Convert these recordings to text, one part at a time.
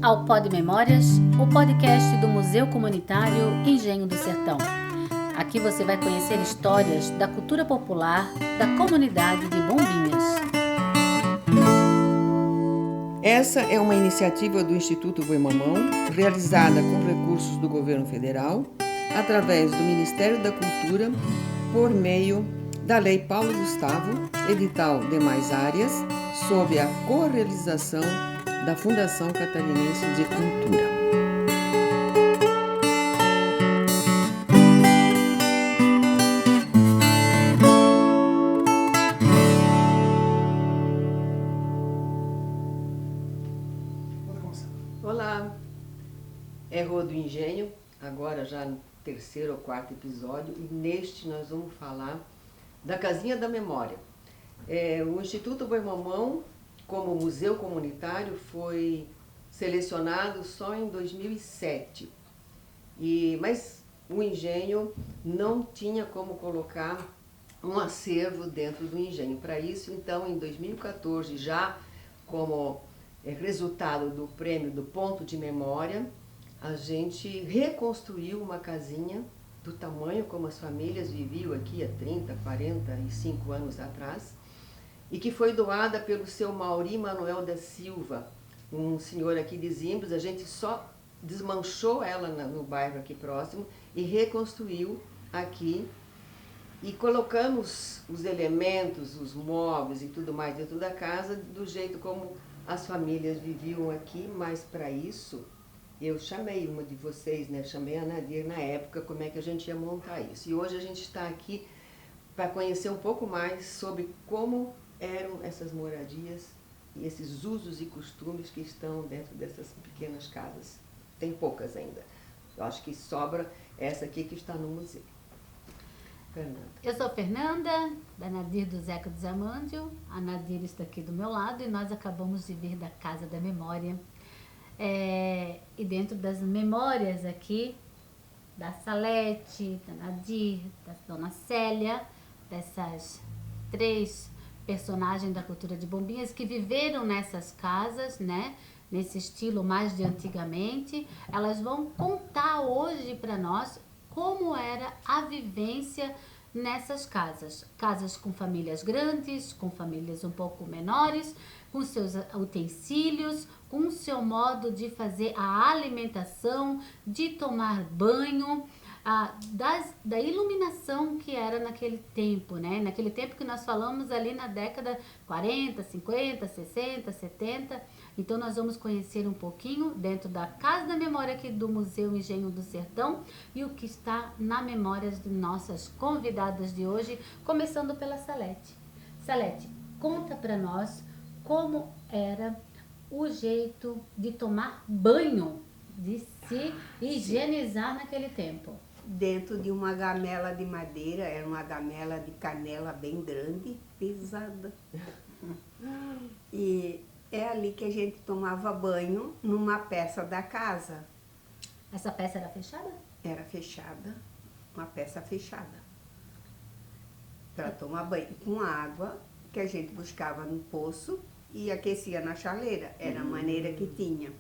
ao Pod Memórias, o podcast do Museu Comunitário Engenho do Sertão. Aqui você vai conhecer histórias da cultura popular da comunidade de Bombinhas. Essa é uma iniciativa do Instituto Boi Mamão, realizada com recursos do governo federal, através do Ministério da Cultura, por meio da Lei Paulo Gustavo, edital Demais Áreas, sob a co-realização da Fundação Catarinense de Cultura. Olá, é Rô do Engenho, agora já no terceiro ou quarto episódio, e neste nós vamos falar da Casinha da Memória. O Instituto Boi Mamão, como museu comunitário, foi selecionado só em 2007, mas o Engenho não tinha como colocar um acervo dentro do Engenho. Para isso, então, em 2014, já como resultado do prêmio do Ponto de Memória, a gente reconstruiu uma casinha do tamanho como as famílias viviam aqui há 30, 45 anos atrás, e que foi doada pelo seu Mauri Manuel da Silva, um senhor aqui de Zimbros. A gente só desmanchou ela no bairro aqui próximo e reconstruiu aqui, e colocamos os elementos, os móveis e tudo mais dentro da casa do jeito como as famílias viviam aqui. Mas para isso eu chamei uma de vocês, chamei a Nadir na época, como é que a gente ia montar isso. E hoje a gente está aqui para conhecer um pouco mais sobre como eram essas moradias e esses usos e costumes que estão dentro dessas pequenas casas. Tem poucas ainda. Eu acho que sobra essa aqui que está no museu. Fernanda. Eu sou Fernanda, da Nadir do Zeca do Zamândio. A Nadir está aqui do meu lado e nós acabamos de vir da Casa da Memória. E dentro das memórias aqui, da Salete, da Nadir, da Dona Célia, dessas três personagens da cultura de Bombinhas que viveram nessas casas, nesse estilo mais de antigamente, elas vão contar hoje para nós como era a vivência nessas casas. Casas com famílias grandes, com famílias um pouco menores, com seus utensílios, com o seu modo de fazer a alimentação, de tomar banho, da iluminação que era naquele tempo, naquele tempo que nós falamos ali na década 40, 50, 60, 70. Então nós vamos conhecer um pouquinho dentro da Casa da Memória aqui do Museu Engenho do Sertão e o que está na memória de nossas convidadas de hoje, começando pela Salete. Salete, conta para nós como era o jeito de tomar banho, de se higienizar naquele tempo. Dentro de uma gamela de madeira, era uma gamela de canela bem grande, pesada. E é ali que a gente tomava banho, numa peça da casa. Essa peça era fechada? Era fechada, uma peça fechada. Para tomar banho com água, que a gente buscava no poço e aquecia na chaleira. Era a maneira que tinha.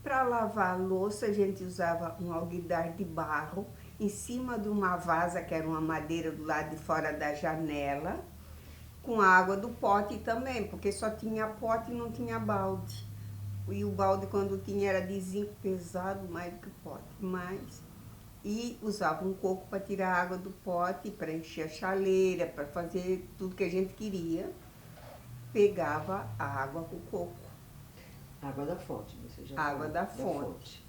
Para lavar a louça, a gente usava um alguidar de barro em cima de uma vasa, que era uma madeira do lado de fora da janela, com a água do pote também, porque só tinha pote e não tinha balde. E o balde, quando tinha, era de zinco, pesado, mais do que o pote. E usava um coco para tirar a água do pote, para encher a chaleira, para fazer tudo que a gente queria. Pegava a água com o coco. Água da fonte, você já Água falou. da fonte.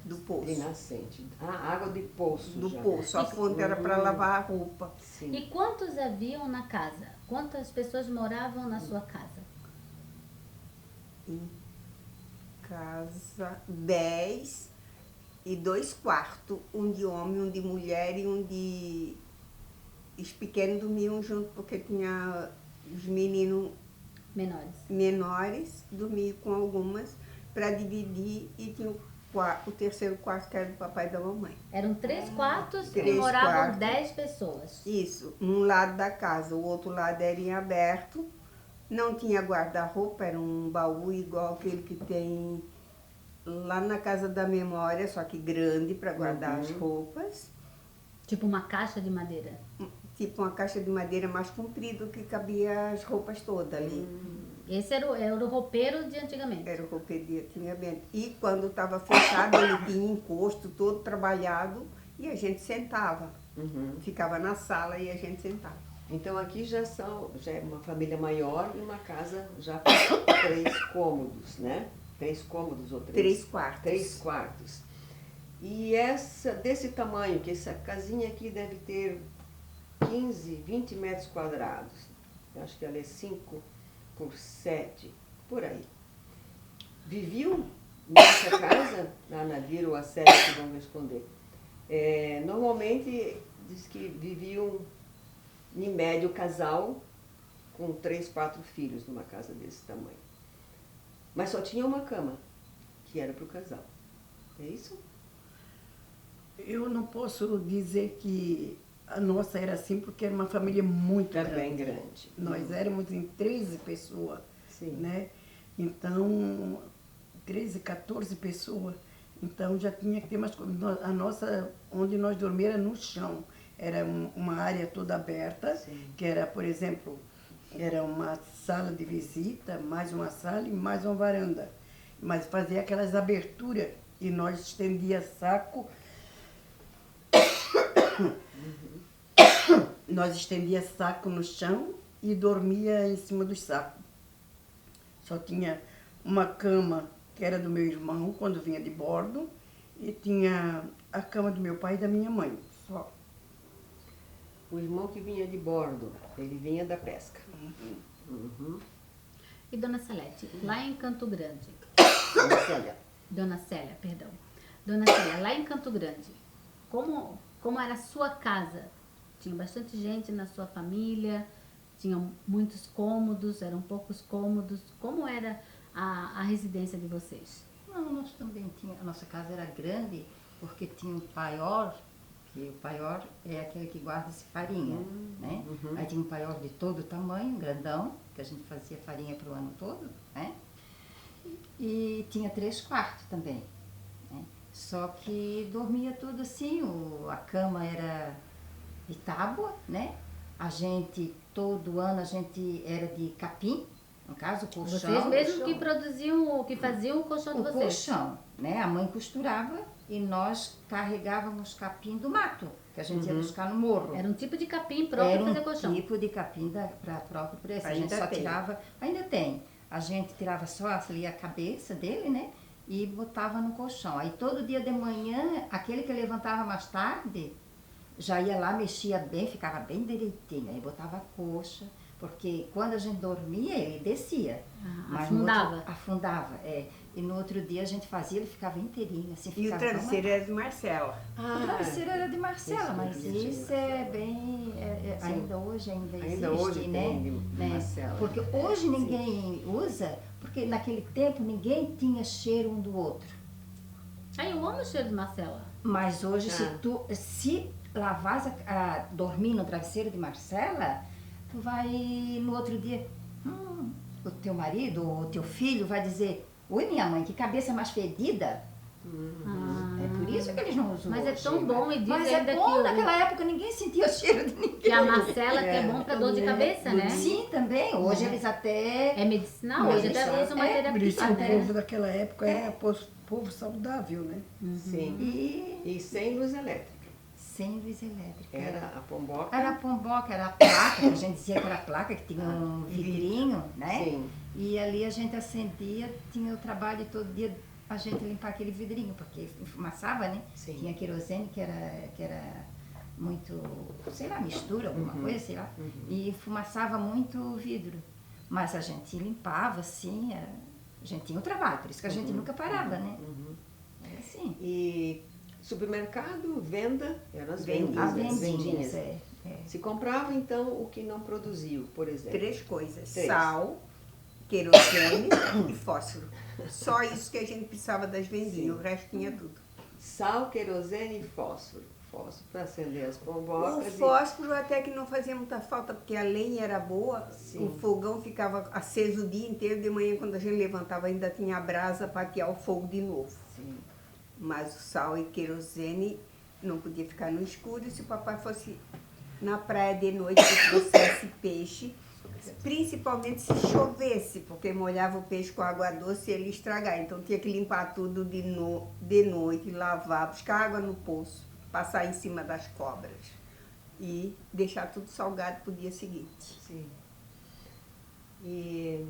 Do poço. De nascente. Água de poço. Do já. poço. A fonte era para lavar a roupa. Sim. E quantos haviam na casa? Quantas pessoas moravam na sua casa? Em casa, 10 e 2 quartos. Um de homem, um de mulher e um de... Os pequenos dormiam junto, porque tinha os meninos menores dormiam com algumas para dividir, e tinha o terceiro quarto que era do papai e da mamãe. Eram 3 quartos e 3 moravam quartos. 10 pessoas. Isso, um lado da casa, o outro lado era em aberto, não tinha guarda-roupa, era um baú igual aquele que tem lá na Casa da Memória, só que grande para guardar as roupas. Tipo uma caixa de madeira. Tipo uma caixa de madeira mais comprida que cabia as roupas todas ali. Esse era o roupeiro de antigamente. Era o roupeiro de antigamente. E quando estava fechado, ele tinha encosto todo trabalhado e a gente sentava. Ficava na sala e a gente sentava. Então aqui já é uma família maior e uma casa já com 3 cômodos, né? 3 cômodos ou 3? 3 quartos. 3 quartos. E desse tamanho, que essa casinha aqui deve ter 15, 20 metros quadrados. Eu acho que ela é 5 por 7, por aí. Viviam nessa casa, a Nadir ou a Célia que vão responder. Normalmente diz que viviam, em média, o casal com 3, 4 filhos numa casa desse tamanho. Mas só tinha uma cama, que era para o casal. É isso? Eu não posso dizer que a nossa era assim, porque era uma família muito Era grande. bem grande. Nós éramos em 13 pessoas, Sim. né? Então, 13, 14 pessoas. Então já tinha que ter mais coisas. A nossa, onde nós dormíamos era no chão. Era uma área toda aberta, Sim. que era, por exemplo, era uma sala de visita, mais uma sala e mais uma varanda. Mas fazia aquelas aberturas e nós estendia saco. Nós estendia saco no chão e dormia em cima dos sacos. Só tinha uma cama que era do meu irmão quando vinha de bordo e tinha a cama do meu pai e da minha mãe, só. O irmão que vinha de bordo, ele vinha da pesca. E Dona Celeste, lá em Campo Grande, Célia. Dona Célia, perdão. Dona Célia, lá em Campo Grande, como era a sua casa? Tinha bastante gente na sua família? Tinham muitos cômodos? Eram poucos cômodos? Como era a residência de vocês? Não, nós também a nossa casa era grande, porque tinha um paiol, que o paiol é aquele que guarda-se farinha, né? Aí tinha um paiol de todo tamanho, grandão, que a gente fazia farinha para o ano todo, né? E tinha 3 quartos também, né? Só que dormia tudo assim, a cama era de tábua, né? A gente, todo ano, a gente era de capim, no caso, o colchão. Vocês mesmo que produziam, que faziam o colchão de O vocês? colchão, né? A mãe costurava e nós carregávamos capim do mato, que a gente ia buscar no morro. Era um tipo de capim próprio Era para fazer um colchão. tipo de capim para próprio preço. A gente Ainda só tem. tirava, ainda tem. A gente tirava só ali a cabeça dele, né? E botava no colchão. Aí todo dia de manhã, aquele que levantava mais tarde, já ia lá, mexia bem, ficava bem direitinho. Aí botava a coxa, porque quando a gente dormia, ele descia. Mas no afundava. outro- afundava, é. E no outro dia a gente fazia, ele ficava inteirinho, assim, E o ficava travesseiro era de Marcela. o travesseiro era de Marcela, Isso, mas isso. isso é bem. Sim. Ainda hoje ainda existe, Ainda hoje né? tem de Marcela. Porque hoje ninguém usa, porque naquele tempo ninguém tinha cheiro um do outro. Aí eu amo o cheiro de Marcela. Mas hoje, Ah. se lavas dormir no travesseiro de Marcela, tu vai no outro dia, o teu marido ou o teu filho vai dizer, oi minha mãe, que cabeça mais fedida. É por isso que eles não usam Mas é hoje, tão bom, e diz Mas é ainda bom, que naquela época ninguém sentia o cheiro de ninguém. que a Marcela que é bom para dor de cabeça, né? Sim, também. Hoje eles até... É medicinal, hoje até usa uma Por isso terapia, que o né? povo daquela época era povo saudável, né? Sim. E E sem luz elétrica. sem luz elétrica. Era a pomboca. Era a pomboca, era a placa, que a gente dizia que era a placa, que tinha um vidrinho, né? Sim. E ali a gente acendia, tinha o trabalho de todo dia a gente limpar aquele vidrinho, porque fumaçava, né? Sim. Tinha querosene que era muito, sei lá, mistura, alguma coisa, sei lá. E fumaçava muito o vidro. Mas a gente limpava, assim, a gente tinha o trabalho, por isso que a gente nunca parava, né? Era assim. E supermercado, venda, eram as Vendinhas. vendinhas. As vendinhas, é. Se comprava, então, o que não produziu, por exemplo. 3 coisas. 3. Sal, querosene e fósforo. Só isso que a gente precisava das vendinhas, o resto tinha tudo. Sal, querosene e fósforo. fósforo para acender as O bombocas. fósforo até que não fazia muita falta, porque a lenha era boa, Sim. o fogão ficava aceso o dia inteiro, de manhã quando a gente levantava ainda tinha a brasa para atear o fogo de novo. Sim. Mas o sal e querosene não podia ficar no escuro, e se o papai fosse na praia de noite e trouxesse peixe, principalmente se chovesse, porque molhava o peixe com água doce e ele ia estragar. Então tinha que limpar tudo de noite, lavar, buscar água no poço, passar em cima das cobras e deixar tudo salgado para o dia seguinte. Sim. E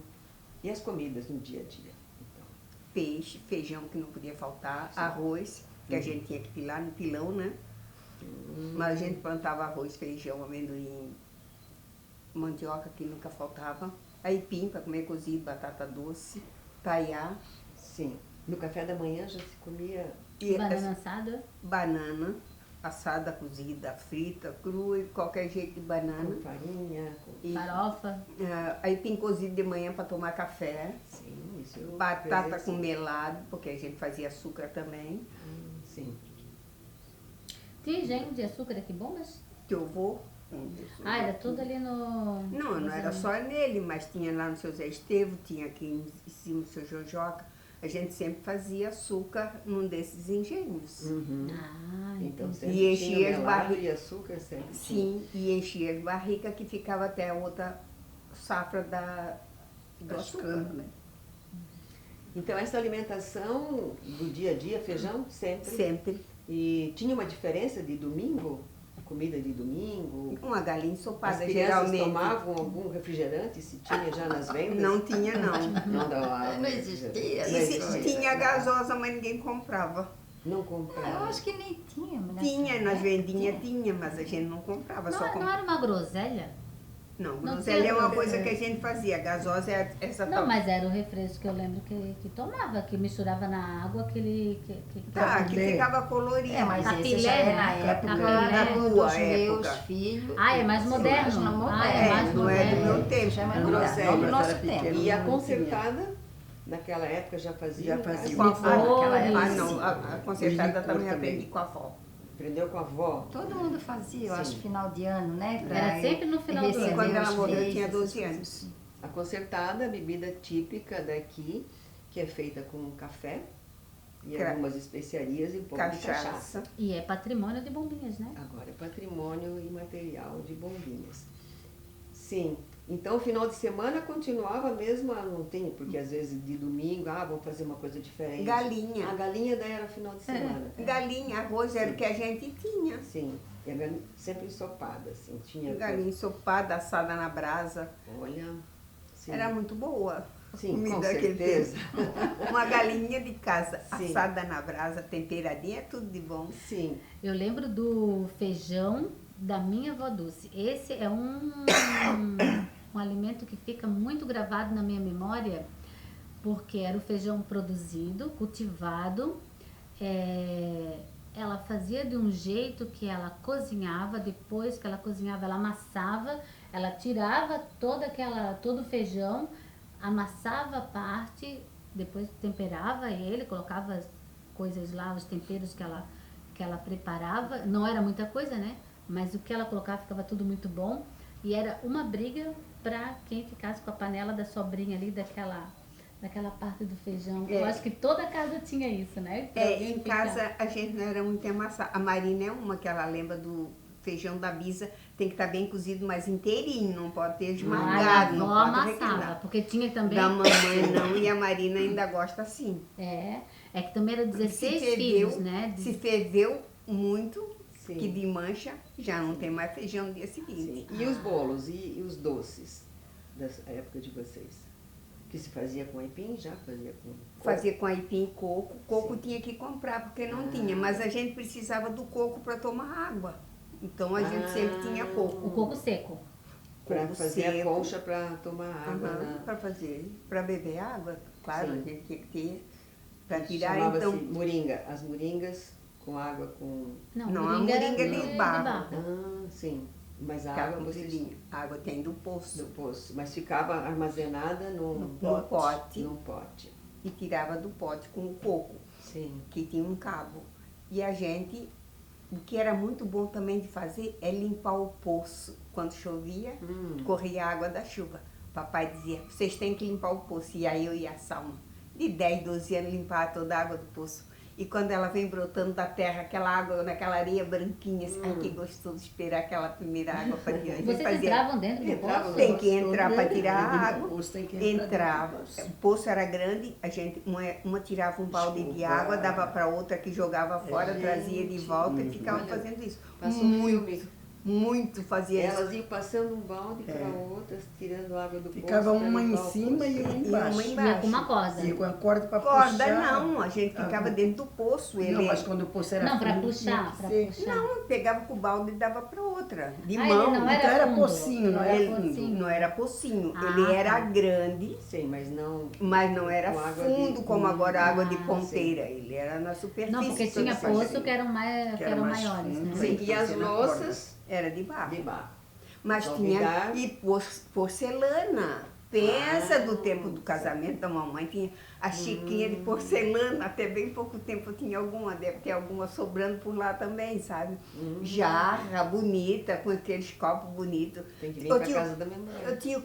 as comidas no dia a dia? Então, Peixe, feijão que não podia faltar, Sim. arroz, que a gente tinha que pilar no pilão, né? Mas a gente plantava arroz, feijão, amendoim, mandioca que nunca faltava, aipim para comer cozido, batata doce, taiá sim. No café da manhã já se comia e Banana assada. banana, assada, cozida, frita, crua, qualquer jeito de banana. com farinha, com... E Farofa. aipim cozido de manhã para tomar café, Sim, isso eu batata presenciei. com melado, porque a gente fazia açúcar também, Sim. Tinha engenho de açúcar aqui, Bombas? que eu vou. Ah, era tudo ali no... Não era só nele, mas tinha lá no seu Zé Estevo, tinha aqui em cima do seu Jojoca. A gente sempre fazia açúcar num desses engenhos. Ah, Então entendi. sempre E tinha enchia as melado barrigas. e açúcar sempre. Sim, e enchia as barricas que ficava até a outra safra do Das açúcar. canas, né? Então essa alimentação do dia a dia, feijão sempre. Sempre. E tinha uma diferença de domingo? Comida de domingo? Uma galinha As ensopada, crianças geralmente. tomavam algum refrigerante, se tinha já nas vendas? Não tinha, não. Não dava. Não existia, Não né? existia. Tinha gasosa, mas ninguém comprava. Não Eu comprava. acho que nem tinha. Mas Tinha, nas vendinhas tinha, mas a gente não comprava, só Não, não comprava. era uma groselha? Não, não groselha tinha é uma groselha. coisa que a gente fazia. Gasosa é essa Não, tal. mas era o refresco que eu lembro que tomava, que misturava na água aquele... Tá, que Capilé. ficava colorido. É, mas Capilé, esse já é na né? época Capilé. dos Tua meus época. filhos. Ah, é mais Sim, moderno. mais moderno. Ah, é mais não é do moderno. meu tempo. Já é mais Groselha, moderno, não do mas nosso era tempo. pequeno. E a Não consertada, naquela época já fazia? Já fazia. Com a Com avó. flores. Ah, não, a consertada licor também também. aprendi com a avó. Aprendeu com a avó? Todo mundo fazia, eu Sim. acho, final de ano, né? pra Era sempre no final do ano. receber Quando ela os morreu, eu reis, tinha essas 12 coisas anos. assim. A consertada, a bebida típica daqui, que é feita com café e Cra- algumas especiarias e um pouco de cachaça. Cachaça. E é patrimônio de Bombinhas, né? Agora é patrimônio imaterial de Bombinhas. Sim. Então o final de semana continuava mesmo, não tem, porque às vezes de domingo, vamos fazer uma coisa diferente. Galinha. A galinha daí era final de semana. Galinha, arroz era o Sim. que a gente tinha. Sim. E a galinha sempre ensopada, assim. Tinha Galinha ensopada, assada na brasa. Olha. Sim. Era muito boa. a Sim, comida com daquele certeza. tempo. Uma galinha de casa, Sim. assada na brasa, temperadinha, é tudo de bom. Sim. Eu lembro do feijão da minha avó Dulce. Esse é um alimento que fica muito gravado na minha memória, porque era o feijão produzido, cultivado. Ela fazia de um jeito que ela cozinhava, depois que ela cozinhava, ela amassava, ela tirava todo o feijão, amassava a parte, depois temperava ele, colocava as coisas lá, os temperos que ela preparava. Não era muita coisa, né? Mas o que ela colocava ficava tudo muito bom. E era uma briga para quem ficasse com a panela da sobrinha ali, daquela parte do feijão. Eu acho que toda casa tinha isso, né? Pra alguém Em ficar. casa a gente não era muito amassado. A Marina é uma que ela lembra do feijão da bisa, tem que estar bem cozido, mas inteirinho, não pode ter Ai, a esmagado, avó não pode amassava, requentar. porque tinha também... Da mamãe não, e a Marina ainda gosta assim. É que também era 16 Se ferveu, filhos, né? Se ferveu muito, Sim. que de mancha, já não tem mais feijão no dia seguinte. Sim. E os bolos e os doces da época de vocês? Que se fazia com aipim, já fazia com coco? Fazia com aipim e coco. Coco Sim. tinha que comprar, porque não tinha, mas a gente precisava do coco para tomar água. Então a gente sempre tinha O coco. coco seco. Para Coco fazer a seco. concha para tomar água. né? Para beber água, claro, Sim. a gente tinha que ter. Para tirar, Chamava-se então. moringa. As moringas com água com... Não, a moringa era moringa de barro. sim. Mas a Ficava água vocês... cozidinha. A água tem do poço. Do poço. Mas ficava armazenada num No pote. Num pote. E tirava do pote com o coco, Sim. que tinha um cabo. E a gente o que era muito bom também de fazer é limpar o poço. Quando chovia, corria a água da chuva. Papai dizia, vocês têm que limpar o poço. E aí eu e a Salma, de 10, 12 anos, limpar toda a água do poço. E quando ela vem brotando da terra, aquela água, naquela areia branquinha, ai que gostoso esperar aquela primeira água para diante. Vocês entravam dentro do poço? Tem que entrar para tirar a Dentro do água. poço tem que entrar Entrava. dentro do poço. O poço era grande, a gente, uma tirava um balde de água, dava para outra que jogava fora, trazia de volta e ficava Olha, fazendo isso. Passou um Muito, filme. muito fazia isso. Elas iam passando um balde para outras, tirando água do poço. Ficava pra uma em limpar o cima poço. e uma E uma embaixo. embaixo. Ia com uma corda. E com a corda para Corda puxar. não, a gente ficava dentro do poço. Ele Não, mas quando o poço era Não, para fundo, puxar, tinha que para ser. puxar. não, pegava com o balde e dava para outra. De Ah, mão. ele não Então era fundo. pocinho, não era Ele fundo. Não era pocinho. Ah, Ele era tá. grande, Sim, mas não... mas não era Com água fundo de- como agora a água de Ah, ponteira. Ele era na superfície. Não, porque toda tinha essa poço gente. que eram, que era eram mais maiores, fundo. né? Sim, e as Fazia na louças Era de barro. de barro. Mas Só tinha. virar- E porcelana. Pensa Ah, do tempo do casamento da mamãe, tinha a chiquinha de porcelana, até bem pouco tempo tinha alguma, deve ter alguma sobrando por lá também, sabe? Jarra bonita, com aqueles copos bonitos. Tem que vir Eu para tinha- casa da memória. Eu tinha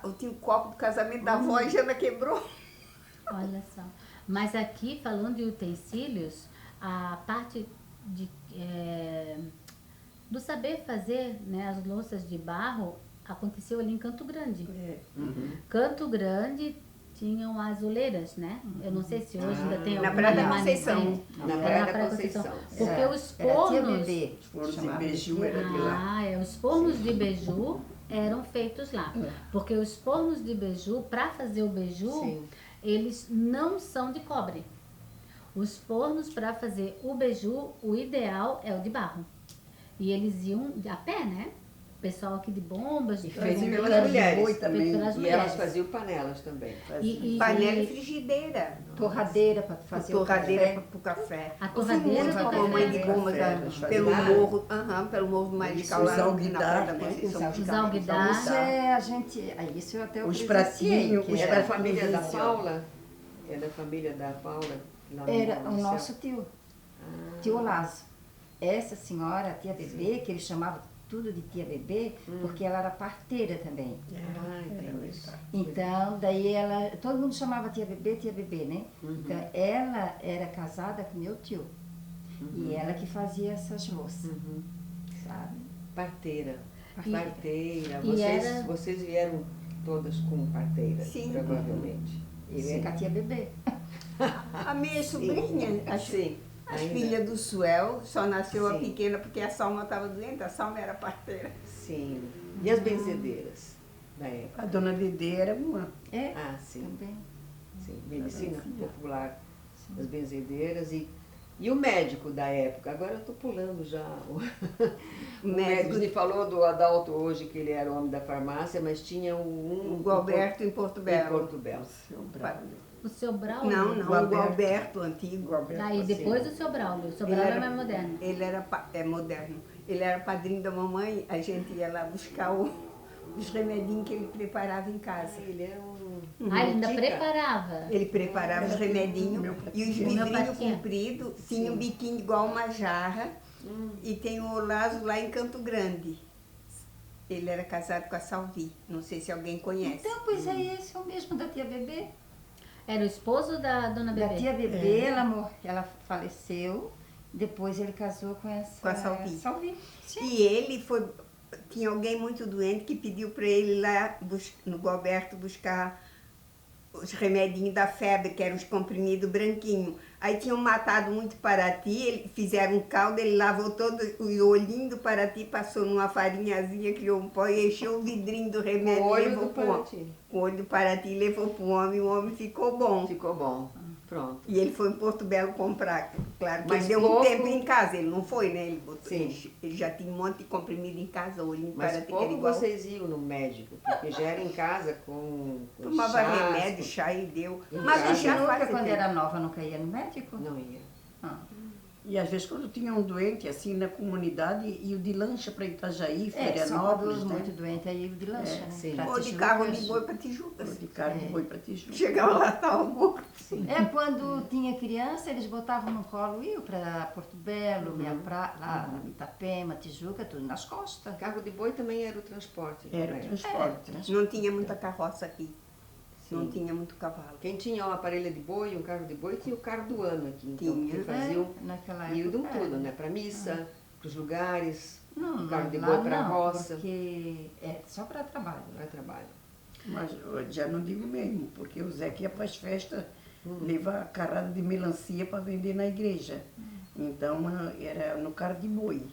eu tinha o copo do casamento da avó e já me quebrou. Olha só. Mas aqui, falando de utensílios, a parte de, do saber fazer, né, as louças de barro aconteceu ali em Canto Grande. É. Canto Grande tinham as oleiras, né? Eu não sei se hoje ainda tem Na alguma Praia da remanescente. Conceição. Na Era Praia na da Praia da Conceição. Porque Era- os Era tia fornos... bebê. Os fornos de chamava beiju tia era de lá. Os fornos de beiju eram feitos lá. Porque os fornos de beiju, para fazer o beiju, Sim. eles não são de cobre. Os fornos para fazer o beiju, o ideal é o de barro. E eles iam a pé, né? O pessoal aqui de Bombas, de Feito Bombas, pelas Carne de mulheres. boi também. Feito pelas E elas mulheres. faziam panelas também. E- Panela e e- frigideira. Torradeira para fazer Torradeira o café. para o café. A Eu fui torradeira muito para com a o mamãe café. de Bombas, Café, pelo fazia. pelo morro do Mariscal, Os lá na alguidar, Praia da né? Conceição. Os alguidar. Isso é a gente. Isso eu até Os presenciei, pratinhos, que os É era- da família da pratinhos. Paula? É da família da Paula? Lá no Era Morro o do Céu? nosso tio, tio Lazo. Essa senhora, a tia Bebê, que ele chamava tudo de tia Bebê, porque ela era parteira também. Ah, entendi. Então, daí ela, todo mundo chamava tia Bebê, né? Então, ela era casada com meu tio. E ela que fazia essas louças, sabe? Parteira. E- Parteira. e Vocês, era- vocês vieram todas como parteiras, Sim. provavelmente. Eu Sim. ia com a tia Bebê. A minha sobrinha, Sim. as ainda. filhas do Suel, só nasceu a Sim. pequena porque a Salma estava doente, a Salma era parteira. Sim. E as benzedeiras da época? A dona Dedê era uma. É, Ah, sim. também. Sim. Medicina popular, as benzedeiras e o médico da época. Agora eu estou pulando já. O médico me falou do Adalto hoje que ele era o homem da farmácia, mas tinha O um Gualberto em Porto em Belo. Porto Belo. Seu Braulio. O seu Braulio? Não, não, o Gualberto. Gualberto antigo. Aí depois o seu Braulio. O seu Ele Braulio era- é mais moderno. Ele era moderno. Ele era padrinho da mamãe, a gente ia lá buscar os remedinhos que ele preparava em casa. Ele era um... Ah, ele ainda Tica. Ele preparava. preparava os remedinhos Meu e os Meu vidrinhos patinho. compridos, tinha um biquinho igual uma jarra e tem o Olazo lá em Canto Grande. Ele era casado com a Salvi, não sei se alguém conhece. Então, pois é, esse é o mesmo da tia Bebê. Era o esposo da dona Da Bebê. tia Bebê, ela faleceu, depois ele casou com essa... Com a Salvi. Salvi. Sim. E ele foi. Tinha alguém muito doente que pediu para ele ir lá no Gualberto buscar os remedinhos da febre, que eram os comprimidos branquinhos. Aí tinham matado muito Paraty, fizeram um caldo, ele lavou todo o olhinho do Paraty, passou numa farinhazinha, criou um pó e encheu o vidrinho do remédio O e olho levou do pro homem. Paraty. O olho do Paraty e levou para o homem ficou bom. Ficou bom. Pronto. E ele foi em Porto Belo comprar. Claro que Mas ele deu pouco- um tempo em casa, ele não foi, né? Ele, botou, Sim. ele já tinha um monte de comprimido em casa, o olhinho Mas para ter que era como igual. vocês iam no médico? Porque já era em casa com Tomava chás, remédio, com- chá e deu. Em Mas casa. já Nunca, faz quando tempo. era nova, nunca ia no médico? Não ia. Ah. E às vezes quando tinha um doente assim na comunidade, ia de lancha para Itajaí, É, só Ferianópolis, quando né? muito doente aí de lancha, né? sim. Pra Ou de Tijuca, carro de boi para Tijuca. Ou de carro de boi para Tijuca. Chegava lá, estava morto. É, quando tinha criança, eles botavam no colo e iam para Porto Belo, lá Itapema, Tijuca, tudo nas costas. Carro de boi também era o transporte. Era o né? transporte. Não tinha muita carroça aqui. Sim. Não tinha muito cavalo. Quem tinha uma parelha de boi, um carro de boi, tinha o carro do ano aqui. Então, Tinha. que faziam Naquela época. iam tudo, né? Para missa, para os lugares, Não, o carro de lá boi para a não, roça, porque é só para trabalho. para trabalho. Mas eu já não digo mesmo, porque o Zé que ia para as festas levar carrada de melancia para vender na igreja. Então era no carro de boi.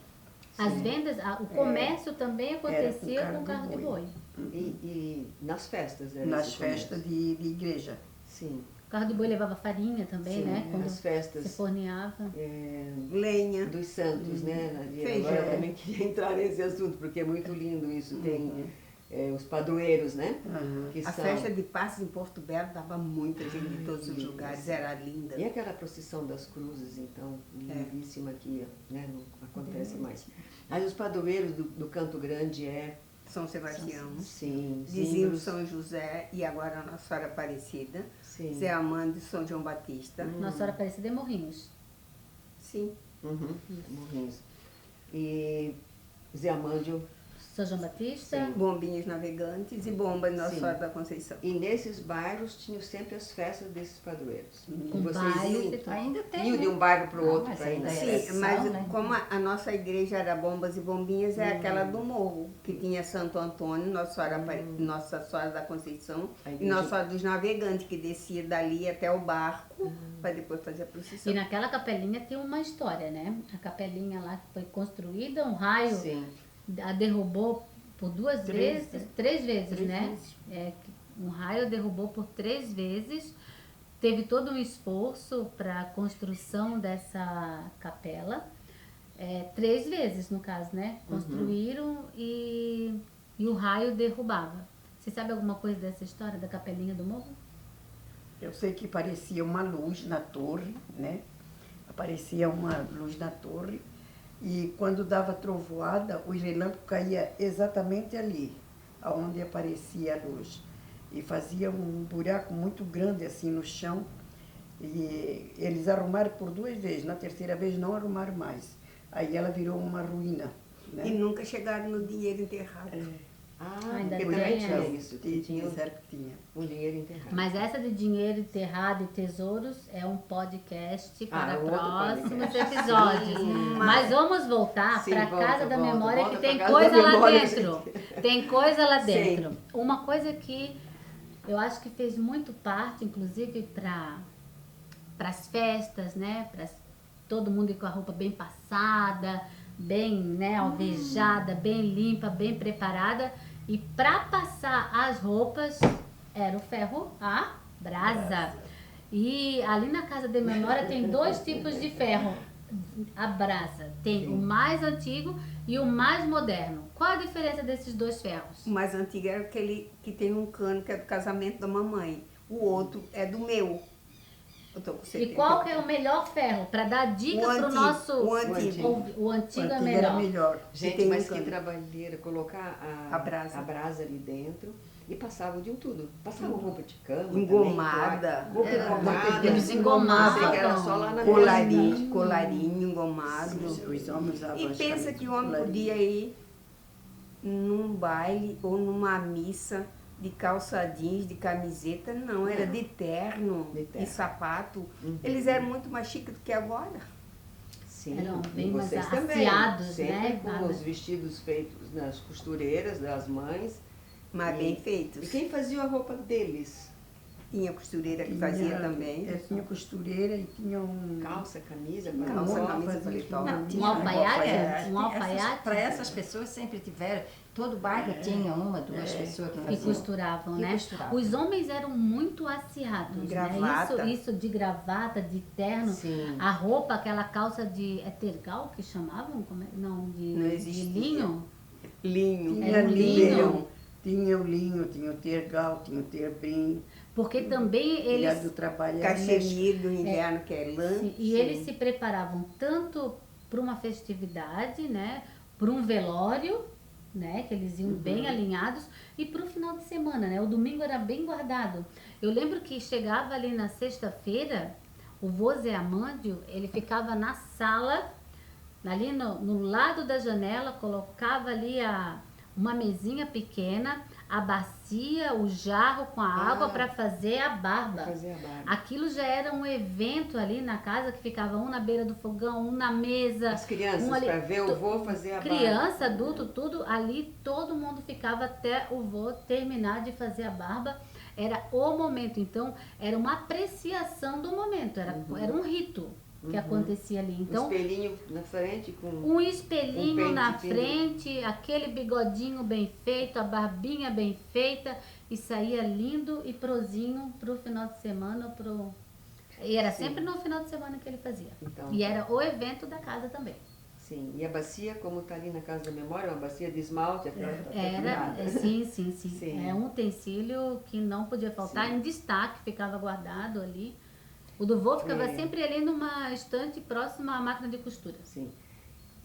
As vendas, o comércio também acontecia era com carro de boi. E nas festas, era Nas esse comércio. festas de igreja. Sim. O carro de boi levava farinha também, Sim, né? Quando as se festas forneava. Lenha. dos santos, né, Nadia? Feijão. Agora eu também queria entrar nesse assunto, porque é muito lindo isso. Tem os padroeiros, né? Que A são... festa de Passos em Porto Belo dava muita gente de todos os lugares, era linda. E aquela procissão das cruzes, então, lindíssima que né, não acontece mais. Mas os padroeiros do Canto Grande São Sebastião, sim, Dizinho símbolos. São José e agora a Nossa Senhora Aparecida, Sim. Zé Amando e São João Batista. Nossa Senhora Aparecida e Morrinhos. Sim. Uhum, Morrinhos. E Zé Amândio. São João Batista. Sim. Bombinhas Navegantes e Bombas Nossa Sim. Senhora da Conceição. E nesses bairros tinham sempre as festas desses padroeiros. Com Vocês bailes iam, e tudo. Ainda tem. iam né? de um bairro para o Não, outro mas para ir na ainda festa? Sim, mas né? como a nossa igreja era Bombas e Bombinhas, é aquela do morro, que tinha Santo Antônio, Nossa Senhora da Conceição A e igreja- Nossa Senhora dos Navegantes, que descia dali até o barco para depois fazer a procissão. E naquela capelinha tem uma história, né? A capelinha lá que foi construída, um raio Sim. a derrubou por três vezes, né? vezes. Um raio a derrubou por 3 vezes. Teve todo um esforço para a construção dessa capela. 3 vezes, no caso, né? Construíram e o raio derrubava. Você sabe alguma coisa dessa história da capelinha do morro? Eu sei que parecia uma luz na torre, né? Aparecia uma luz na torre e quando dava trovoada, o relâmpago caía exatamente ali, aonde aparecia a luz. E fazia um buraco muito grande assim no chão. E eles arrumaram por 2 vezes, na terceira vez não arrumaram mais. Aí ela virou uma ruína, né? E nunca chegaram no dinheiro enterrado. Ainda porque tem, também tinha é. isso, que tinha Disseram que tinha. um dinheiro enterrado. Mas essa de dinheiro enterrado e tesouros é um podcast para outro próximos podcast. episódios. Mas vamos voltar Sim, para a volta, Casa da volta, Memória, volta que pra tem Casa coisa da lá Memória, dentro. Tem coisa lá Sim. dentro. Uma coisa que eu acho que fez muito parte, inclusive, para as festas, né? Para todo mundo ir com a roupa bem passada, bem, né, alvejada, bem limpa, bem preparada. E para passar as roupas era o ferro a brasa. E ali na Casa da Memória tem 2 tipos de ferro a brasa. Tem o mais antigo e o mais moderno. Qual a diferença desses 2 ferros? O mais antigo era aquele que tem um cano que é do casamento da mamãe. O outro é do meu. Eu tô com E 70. qual que é o melhor ferro? Para dar dica O para o antigo, nosso... o antigo. O antigo é Era melhor. melhor. Gente, tem mas um que cano. trabalheira colocar A brasa. a brasa ali dentro e passavam de um tudo. Passavam roupa de cama. Engomada. Também, roupa Era engomada. Eles engomavam. Pensei que era só lá na Colarinho engomado. Os homens usavam E as pensa camisas que o homem colarinhas. podia ir num baile ou numa missa de calça jeans, de camiseta, não, era de terno De terno. e sapato. Uhum. Eles eram muito mais chiques do que agora. Sim, Eram e bem mais vocês também. aciados, Sempre né? com os vestidos feitos nas costureiras das mães. Mas E- bem E feitos. quem fazia a roupa deles? Tinha costureira que fazia também. Tinha costureira e tinha um... Calça, camisa, Calça, pantalão. camisa, fazia paletó. tudo. Não, Um tinha alfaiate? Um alfaiate? Para essas pessoas sempre tiveram. Todo bairro tinha 1, 2 pessoas que E faziam. costuravam, E né? costuravam. Os homens eram muito aciados, Gravata. né? Isso de gravata, de terno. Sim. A roupa, aquela calça de... É tergal que chamavam? Não, Não de existia. linho. Linho. Tinha Era um linho. Leão. Tinha o linho, tinha o tergal, tinha o terbrim. Porque também Ilha eles do trabalho era México. Cachemir do inverno, que é lã. sim, e eles se preparavam tanto para uma festividade, né, para um velório, né, que eles iam bem alinhados, e para o final de semana, né, o domingo era bem guardado. Eu lembro que chegava ali na sexta-feira, o vô Zé Amândio, ele ficava na sala, ali no lado da janela, colocava ali uma mesinha pequena, a bacia, o jarro com a água para fazer a barba. Fazer a barba. Aquilo já era um evento ali na casa, que ficava um na beira do fogão, um na mesa. As crianças, um ali, para ver o vô fazer a barba. criança, adulto, tudo ali, todo mundo ficava até o vô terminar de fazer a barba. Era o momento, então era uma apreciação do momento, era um rito que acontecia ali. Então, Um espelhinho na frente com... um espelhinho um na pente fino. frente, aquele bigodinho bem feito, a barbinha bem feita, e saía lindo e prozinho pro final de semana, e era sempre no final de semana que ele fazia. Então, E era o evento da casa também. Sim, e a bacia, como está ali na Casa da Memória, uma bacia de esmalte, aquela Era, sim. Sim. É um utensílio que não podia faltar, em destaque, ficava guardado ali. O do vô ficava sempre ali numa estante próxima à máquina de costura. Sim.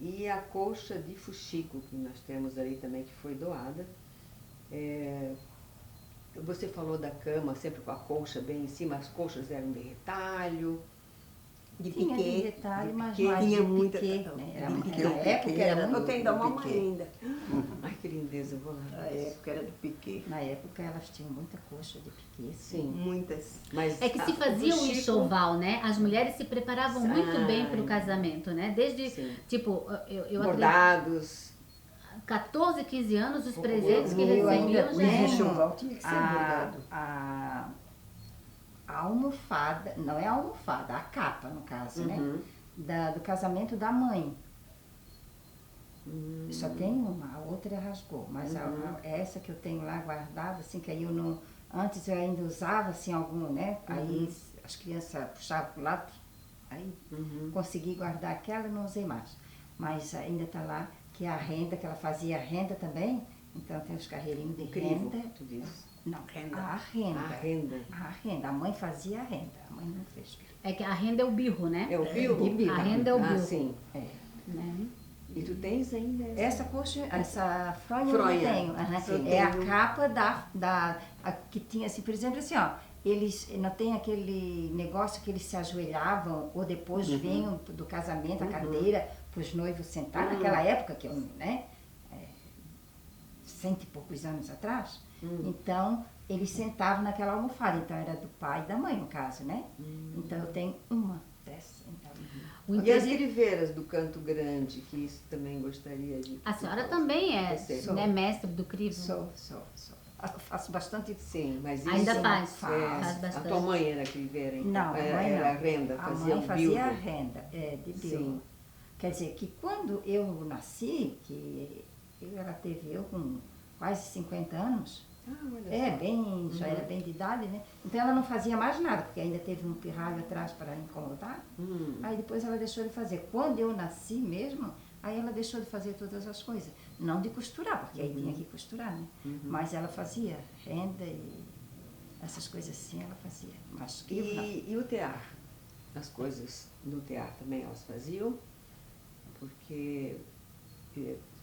E a colcha de fuxico, que nós temos ali também, que foi doada. Você falou da cama, sempre com a colcha bem em cima, as colchas eram de retalho. De Tinha de piquê. detalhe, mas piquê, mais tinha de muita- piquê, né? Era de muito- piquê. na época era Eu muito tenho da piquê. mamãe ainda. Ai, que lindeza, eu vou lá. Na época era do piquê. Na época elas tinham muita coxa de piquê. Sim, Muitas. mas É que se fazia um fuxico- enxoval, né? As mulheres se preparavam muito bem para o casamento, né? Desde, Sim. tipo, eu acredito, bordados. 14, 15 anos, os presentes que eu ainda recebiam O já tenho- eram... enxoval tinha que ser bordado. A almofada, não é a almofada, a capa no caso, né? Uhum. Do casamento da mãe. Só tem uma, a outra rasgou, mas essa que eu tenho lá guardada, assim, que aí eu não. Antes eu ainda usava assim algum, né? Aí as crianças puxavam pro lado, aí consegui guardar aquela e não usei mais. Mas ainda tá lá, que a renda, que ela fazia renda também, então tem os carreirinhos de Crivo, renda. tu diz. Não, Renda. a renda. A renda. A renda. A mãe fazia a renda, a mãe não fez. É que a renda é o birro, né? É o bilbo? de bilbo. A renda é o Ah, birro. sim. É. Né? E tu tens ainda Essa coxa, essa fronha eu Fronha. não tenho. aham. Sim. É a capa que tinha assim, por exemplo, assim, ó. Eles não tem aquele negócio que eles se ajoelhavam ou depois vinham do casamento, a cadeira, para os noivos sentar, naquela época que eu, né? 100 e poucos anos atrás. Então, eles sentavam naquela almofada. Então, era do pai e da mãe, no caso, né? Então, eu tenho uma dessa. Então, O E as interesse- griveiras do Canto Grande, que isso também gostaria de... A senhora também é, Você. né, mestre do crivo? sou. Eu faço bastante. Sim, mas isso... Ainda Sim, faz, faz faz bastante. A tua mãe era griveira, então? Não, a mãe Era não. renda, A fazia mãe o fazia a bilbo. renda, de bilbo. Sim. Quer dizer, que quando eu nasci, ela teve eu com quase 50 anos, Ah, olha só. já era bem de idade, né? Então ela não fazia mais nada, porque ainda teve um pirralho atrás para incomodar. Aí depois ela deixou de fazer. Quando eu nasci mesmo, aí ela deixou de fazer todas as coisas. Não de costurar, porque aí tinha que costurar, né? Mas ela fazia renda e essas coisas assim, ela fazia. Mas que eu não. E o tear? As coisas no tear também elas faziam? Porque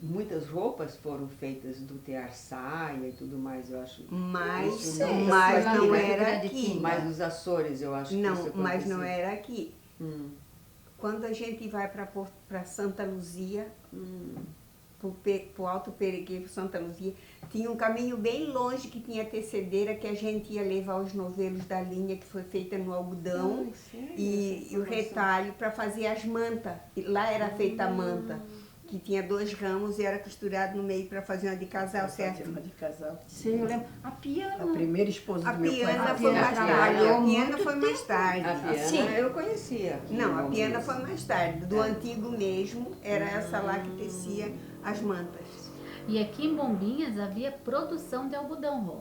muitas roupas foram feitas do tear saia e tudo mais, eu acho. Mas, Isso sei, mas sei lá, não no era Grande aqui. King. Mas os Açores, eu acho que isso Não, mas não acontecia. era aqui. Hum, Quando a gente vai para Santa Luzia, pro Alto Perequê, pro Santa Luzia, tinha um caminho bem longe que tinha tecedeira que a gente ia levar os novelos da linha que foi feita no algodão Ai, sério? e Essa o informação. retalho para fazer as mantas. E lá era feita a manta, que tinha 2 ramos e era costurado no meio para fazer uma de casal, certo? Uma de casal. Sei, eu lembro. A A piano. primeira esposa A do meu pai piana fazia. foi mais tarde. trabalhou A piana muito foi mais tarde. A piana Sim. eu conhecia. Não, a Bom, piana isso. foi mais tarde. Do antigo mesmo, era essa lá que tecia as mantas. E aqui em Bombinhas havia produção de algodão, Rô.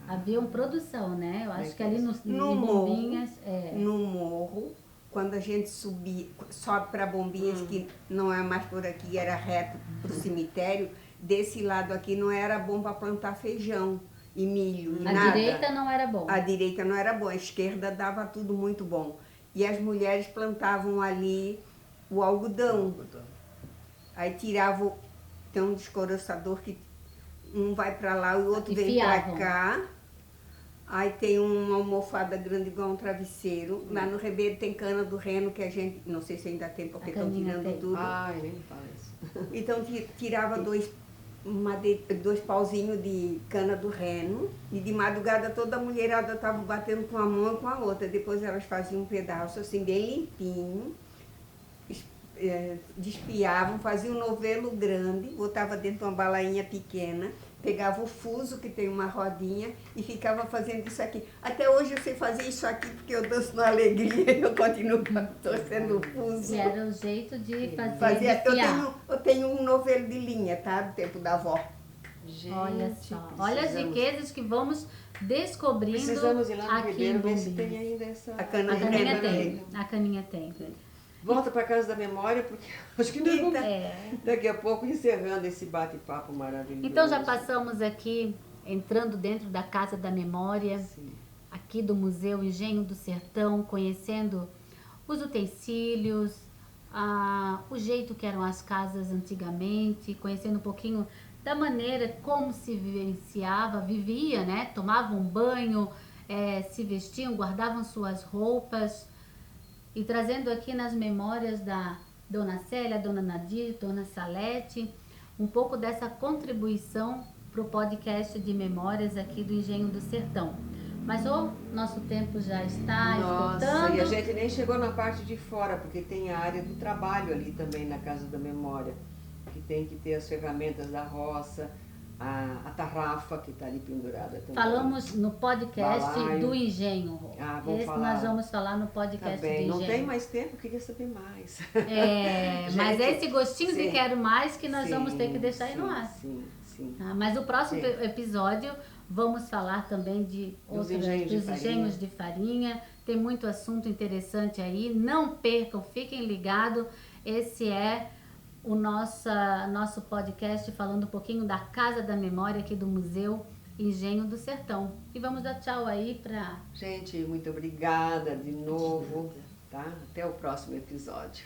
Havia uma produção, né? Eu acho que ali No em morro. Bombinhas... No morro, quando a gente sobe para Bombinhas, que não é mais por aqui, era reto para o cemitério, desse lado aqui não era bom para plantar feijão e milho e A nada. direita não era bom. A direita não era boa, a esquerda dava tudo muito bom. E as mulheres plantavam ali o algodão. Aí tiravam, tem um descoroçador que um vai para lá e o outro vem para Enfiavam. cá. Aí tem uma almofada grande igual um travesseiro. Lá no Ribeiro tem cana do reno que a gente, não sei se ainda tem porque A estão caninha tirando tem. tudo. Ai, nem me fala isso. Então tirava dois pauzinhos de cana do reno e de madrugada toda a mulherada estava batendo com a mão e com a outra. Depois elas faziam um pedaço assim bem limpinho, despiavam, faziam um novelo grande, botava dentro de uma balainha pequena, pegava o fuso que tem uma rodinha e ficava fazendo isso aqui. Até hoje eu sei fazer isso aqui porque eu danço na alegria e eu continuo torcendo o fuso. E era o jeito de fazer Fazia, desfiar. eu tenho um novelo de linha, tá? Do tempo da avó. Gente, Olha só. Olha as precisamos- riquezas que vamos descobrindo Precisamos ir lá no aqui em Ribeiro ver se Bombinhas. tem ainda essa... A cana A do caninha reno tem. A caninha tem. Volta para casa da memória, porque acho que nós vamos É. daqui a pouco encerrando esse bate-papo maravilhoso. Então já passamos aqui, entrando dentro da Casa da Memória, Sim. aqui do Museu Engenho do Sertão, conhecendo os utensílios, o jeito que eram as casas antigamente, conhecendo um pouquinho da maneira como se vivenciava, vivia, né? Tomavam banho, se vestiam, guardavam suas roupas, e trazendo aqui nas memórias da Dona Célia, Dona Nadir, Dona Salete, um pouco dessa contribuição para o podcast de memórias aqui do Engenho do Sertão. Mas o nosso tempo já está Nossa, esgotando. e a gente nem chegou na parte de fora, porque tem a área do trabalho ali também na Casa da Memória, que tem que ter as ferramentas da roça, a tarrafa que está ali pendurada também. Falamos no podcast Balaio. do Engenho. Vamos Esse falar. nós vamos falar no Tá podcast bem, do não Engenho. tem mais tempo, queria saber mais. Mas Gente, esse gostinho de sim. quero mais que nós vamos ter que Sim, deixar aí no sim, ar. Sim, sim. Tá? Mas o próximo Sim. episódio vamos falar também de Dos outros engenhos de dos farinha. engenhos de farinha. Tem muito assunto interessante aí. Não percam, fiquem ligados. Esse é o nosso podcast falando um pouquinho da Casa da Memória aqui do Museu Engenho do Sertão. E vamos dar tchau aí para... Gente, muito obrigada de novo, tá? Até o próximo episódio.